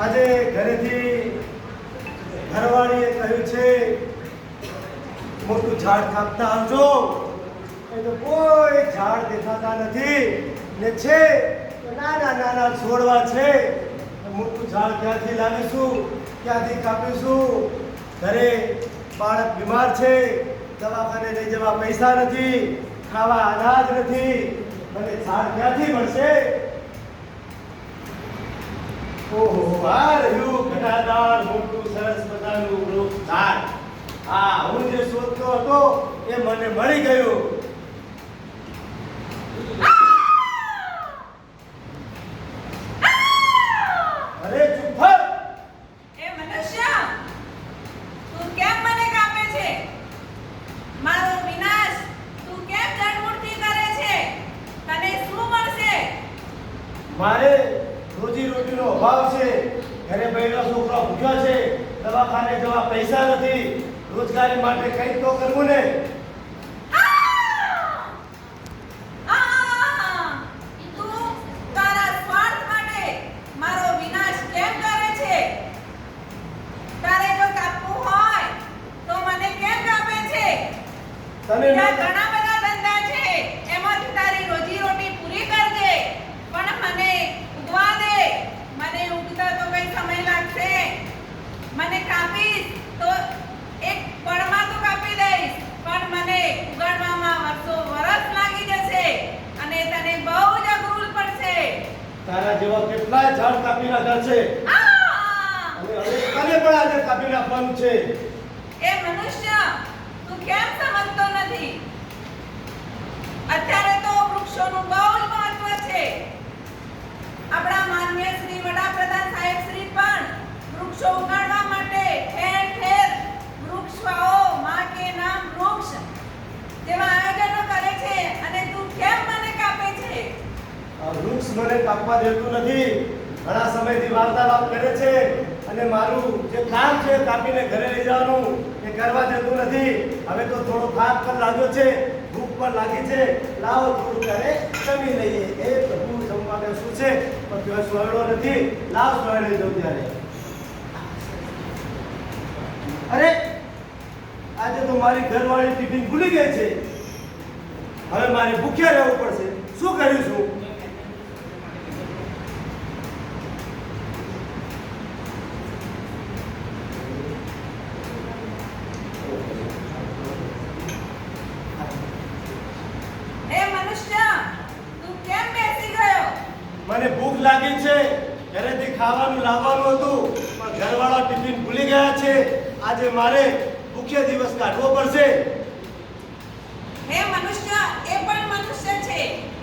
આજે ઘરેથી ઘરવાળીએ કહ્યું છે મોટું ઝાડ કાપતા આવજો. એ તો કોઈ ઝાડ દેખાતા નથી ને છે નાના નાના છોડવા છે. મોટું ઝાડ ક્યાંથી લાવીશું, ક્યાંથી કાપીશું? ઘરે બાળક બીમાર છે, દવાખાને લઈ જવા પૈસા નથી, ખાવા અનાજ નથી, મને ઝાડ ક્યાંથી મળશે? ઓહો, આ રહ્યું ઘટાદાર મોટું સરસ મજાનું વૃક્ષ ઝાડ. હા, હું જે શોધતો હતો એ મને મળી ગયું. અરે ચૂપ થા. એ મનુષ્ય, તું કેમ મને કાપે છે? મારો વિનાશ તું કેમ જડમૂળથી કરે છે? તને શું મળશે? મારે રોજી રોટીનો અભાવ છે, ઘરે બહેનો છોકરા ભૂખ્યા છે, દવાખાને જવા પૈસા નથી, રોજગારી માટે કંઈક તો કરવું ને. તું તારા સ્વાર્થ માટે મારો વિનાશ કેમ કરે છે? તારે જો કાપવું હોય તો મને કેમ કાપે છે? તને ત્યાં ઘણા બધા ધંધા છે, એમાંથી તારી રોજી રોટી પૂરી કરજે, પણ મને ઉગવા દે. મને ઉગતા તો કઈ સમય લાગશે. મને કાપીશ તો એક પળમાં તો કાપી દઈશ, પણ મને ઉગાડવામાં વર્ષ લાગી જશે અને તને બહુ જ અઘરું પડશે. તારા જેવા કેટલાય ઝાડ કાપી નાખ્યા છે અને હવે તને પણ આજે કાપી નાખવાનું છે. એ મનુષ્ય, તું કેમ સમજતો નથી? અત્યારે તો વૃક્ષોનું બહુ જ મહત્વ છે. આપણા માનનીય શ્રી વડાપ્રધાન સાહેબ શ્રી પણ વૃક્ષો ઉગાડવા માટે ઠેર ઠેર વૃક્ષ વાવો, માં કે નામ વૃક્ષ જેવા આયોજનો કરે છે, અને તું કેમ મને કાપે છે? આ વૃક્ષ મને કાપવા દેતું નથી. ઘણા સમયથી વાર્તાલાપ કરે છે અને મારું જે કામ છે કાપીને ઘરે લઈ જવાનું એ કરવા દેતું નથી. હવે તો થોડો થાક પણ લાગ્યો છે, ભૂખ પણ લાગી છે. લાવો થોડું ઘરે જમી લઈએ. એ પ્રભુ જમવાને શું છે પણ ત્યાં સોયડો નથી. લાવ સોયડે લઈ જાઉં ત્યારે. અરે આજે તો મારી ઘરવાળી ટિફિન ભૂલી ગઈ છે. હવે મારે ભૂખ્યા રહેવું પડશે. શું કર્યું છું? એ મનુષ્ય, તું કેમ બેસી ગયો? મને ભૂખ લાગી છે, ઘરેથી ખાવાનું લાવવાનું હતું પણ ઘરવાળા ટિફિન ભૂલી ગયા છે. આજે મારે ભૂખ્યા દિવસ કાઢવો પડશે. હે મનુષ્ય, એ પણ મનુષ્ય છે,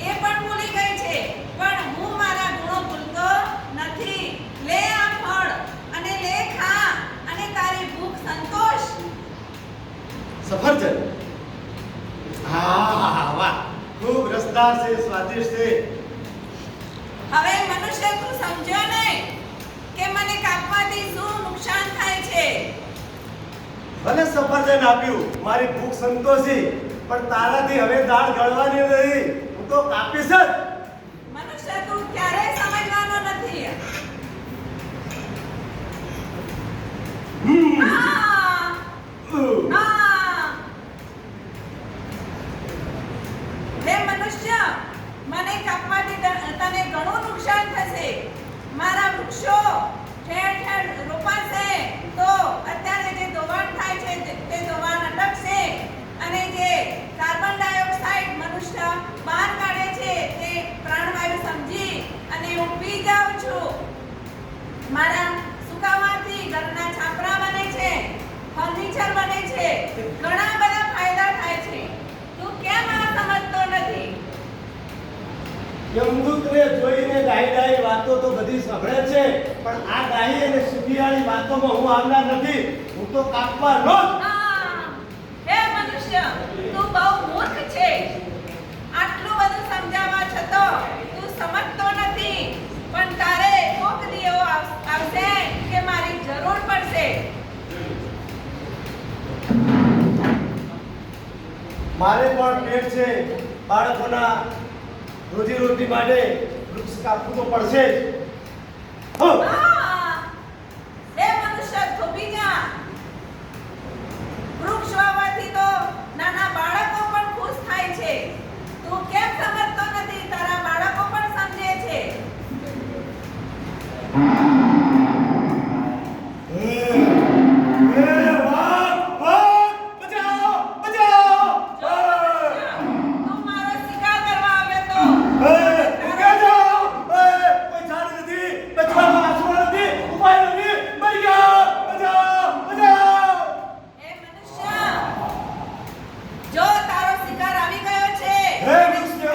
એ પણ ભૂલી ગઈ છે, પણ હું મારા ગુણો ભૂલતો નથી. લે આ ફળ અને લે ખા અને તારી ભૂખ સંતોષ. સફરજન. હા, વાહ, ખૂબ રસદાર છે, સ્વાદિષ્ટ છે. હવે મનુષ્ય, તું સમજ્યો ને કે મને કાપવાથી શું નુકસાન થાય છે? ભલે સફરજન આપ્યું, મારી ભૂખ સંતોષી, પણ તારાથી હવે દાળ ગળવાની નહીં. હું તો કાપીશ જ. મનુષ્ય, તું ક્યારેય સમજવાનો નથી. હે મનુષ્ય, મને કાપવાથી તને ઘણું નુકસાન થશે. મારા વૃક્ષો ઠેર ઠેર રોપાશે તો અત્યારે જે ધોવાણ થાય છે તે ધોવાણ અટકશે, અને જે કાર્બન ડાયોક્સાઇડ મનુષ્ય બહાર કાઢે છે તે પ્રાણવાયુ સમજી અને હું પી જાઉં છું. મારા સુકાવાથી ઘરના છાપરા બને છે, ફર્નિચર બને છે, ઘણા બધા ફાયદા થાય છે. તું કેમ આ સમજતો નથી? યમદૂતને જોઈને ડાહી વાતો તો બધી સાંભળે છે, પણ આ ડાહી અને સુખિયાળી વાતોમાં હું આવનાર નથી. હું તો કાપવાનો જ. હે મનુષ્ય, તું બહુ મૂર્ખ છે. આટલું બધું સમજાવવા છતાં તું સમજતો નથી. પણ તારે કોક દી એવો આવશે કે મારી જરૂર પડશે. મારે પણ પેટ છે, બાળકોના રોજી રોટી માટે વૃક્ષ કાપવું તો પડશે જ. તું મારો શિકાર કરવા આવે તો એ મનુષ્ય, જો તારો શિકાર આવી ગયો છે એ મનુષ્ય,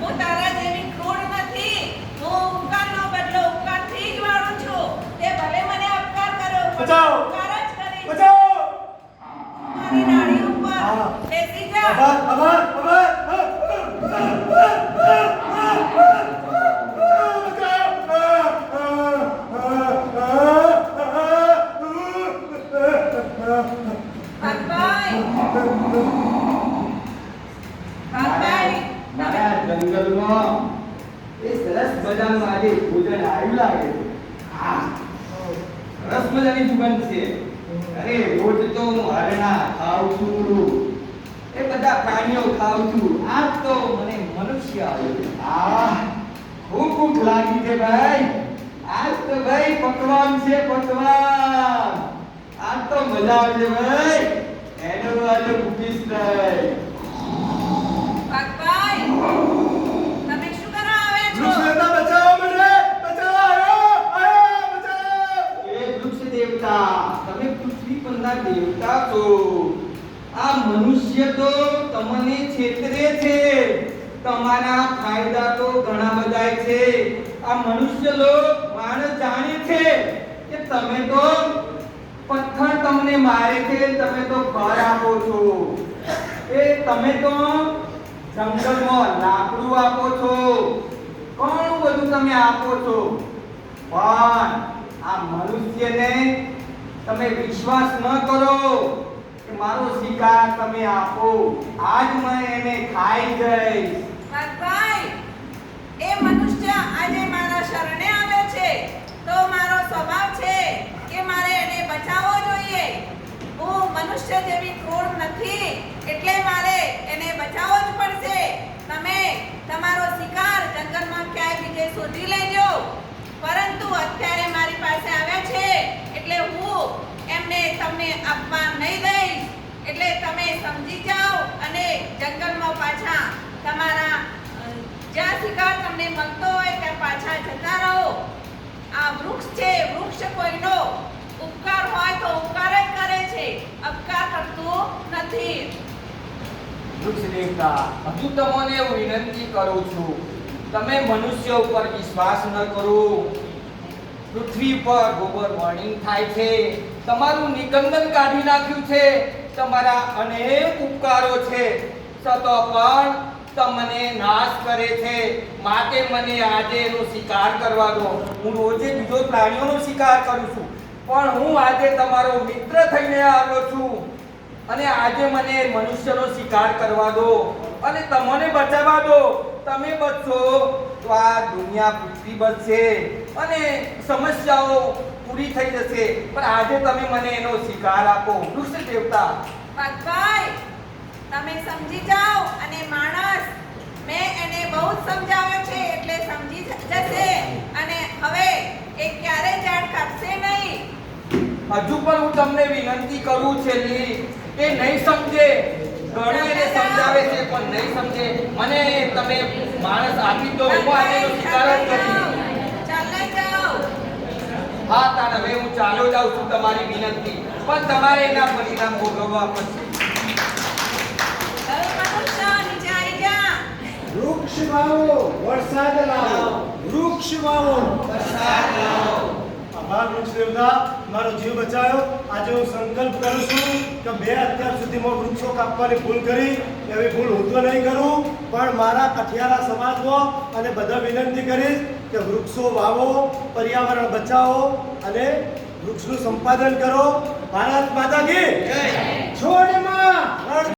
હું તારા જેવી ક્રૂર નથી. હું ઉપકારનો બદલો ઉપકારથી જ વાળું છું. તે ભલે મને અપકાર કર્યો પણ બચાવો. ઉપકાર જ કરીશ. બચાવો મારી નાડી ઉપર હા. બેસી જા. ભાગભાઈ, ભાગભાઈ, મારા જંગલમાં એ સરસ મજાનું આજે ભોજન આવ્યું લાગે છે. હા, સરસ મજાની સુગંધ છે. અરે રોજ તો હું હરણા ખાઉં છું, એ બધા પ્રાણીઓ ખાઉં છું. આજ તો મને મનુષ્ય આવ્યો. ખૂબ ભૂખ લાગી છે ભાઈ. આજ તો ભાઈ પકવાન છે, પકવાન. આજ તો મજા આવશે ભાઈ. એનો આજે ભૂખીશ નહીં. ભાગભાઈ, તમે શું કરવા આવ્યા છો? એ વૃક્ષ દેવતા, તમે પૃથ્વી પરના દેવતા છો. આ મનુષ્ય તો તમને છેતરે છે. તમારા ફાયદા તો ઘણા બધા છે. આ મનુષ્ય લોક માણસ જાણે છે કે તમે તો પથ્થર તમને મારે છે, તમે તો ઘર આપો છો. એ તમે તો જંગલમાં લાકડું આપો છો, ઘણું બધું તમે આપો છો. પણ આ મનુષ્યને તમે વિશ્વાસ ન કરો કે મારો શિકાર તમે આપો. આજ મેં એને ખાઈ જઈશ. ભાગભાઈ, એ મનુષ્ય આજે મારા શરણે આવ્યો છે તો મારો સ્વભાવ છે કે મારે એને બચાવવો જોઈએ. હું મનુષ્ય જેવી ક્રૂર નથી, એટલે મારે એને બચાવવો જ પડશે. તમે તમારો શિકાર જંગલમાં ક્યાંય બીજે શોધી લેજો, પરંતુ અત્યારે મારી પાસે આવ્યા છે એટલે હું એમને તમને આપવા નહીં દઈશ. એટલે તમે સમજી જાઓ અને જંગલમાં પાછા તમારા જ્યાં શિકાર તમને મળતો હોય ત્યાં પાછા જતા રહો. આ વૃક્ષ છે, વૃક્ષ કોઈનો ઉપકાર હોય તો ઉપકાર જ કરે છે, અપકાર કરતું નથી. વૃક્ષ દેવતા, હજુ તમને હું વિનંતી કરું છું, તમે મનુષ્ય ઉપર વિશ્વાસ ન કરો. પૃથ્વી પર ગ્લોબલ વોર્મિંગ થાય છે, તમારું નિકંદન કાઢી નાખ્યું છે. તમારા અનેક ઉપકારો છે, છતાં પણ તમને નાશ કરે છે. માટે મને આજે એનો શિકાર કરવા દો. હું રોજે બીજો પ્રાણીઓનો શિકાર કરું છું, પણ હું આજે તમારો મિત્ર થઈને આવ્યો છું. અને આજે મને મનુષ્યનો શિકાર કરવા દો અને તમને બચાવવા દો. તમે બચશો તો આ દુનિયા પૃથ્વી બચશે અને સમસ્યાઓ પૂરી થઈ જશે. પણ આજે તમે મને એનો શિકાર આપો. વૃક્ષ દેવતા, ભાગભાઈ, તમે સમજી જાઓ અને માણસ મેં એને બહુ જ સમજાવ્યો છે એટલે સમજી જશે અને હવે એ ક્યારે ઝાડ કાપશે નહીં. હજુ પણ હું તમને વિનંતી કરું છેલ્લી, એ નહીં સમજે. ઘણું એને સમજાવે છે પણ નહીં સમજે. મને તમે માણસ આપી દો, હું આજે એનો શિકાર જ કરીશ. ચાલે જાઓ. હા તાન, હવે હું ચાલો જાઉં છું તમારી વિનંતી, પણ તમારે એના પરિણામ ભોગવવા પડશે. હવે મનુષ્ય નીચે આવી જા. વૃક્ષ વાવો, વરસાદ લાવો. વૃક્ષ વાવો, વરસાદ લાવો. આભાર વૃક્ષ દેવતા, મારો જીવ બચાવ્યો. આજે હું સંકલ્પ કરું છું કે મેં અત્યાર સુધીમાં વૃક્ષો કાપવાની ભૂલ કરી, એવી ભૂલ હું તો નહીં કરું. પણ મારા કઠિયારા સમાજમાં અને બધા વિનંતી કરીશ કે વૃક્ષો વાવો, પર્યાવરણ બચાવો અને વૃક્ષનું સંપાદન કરો. ભારત માતા કી જય. છોડમાં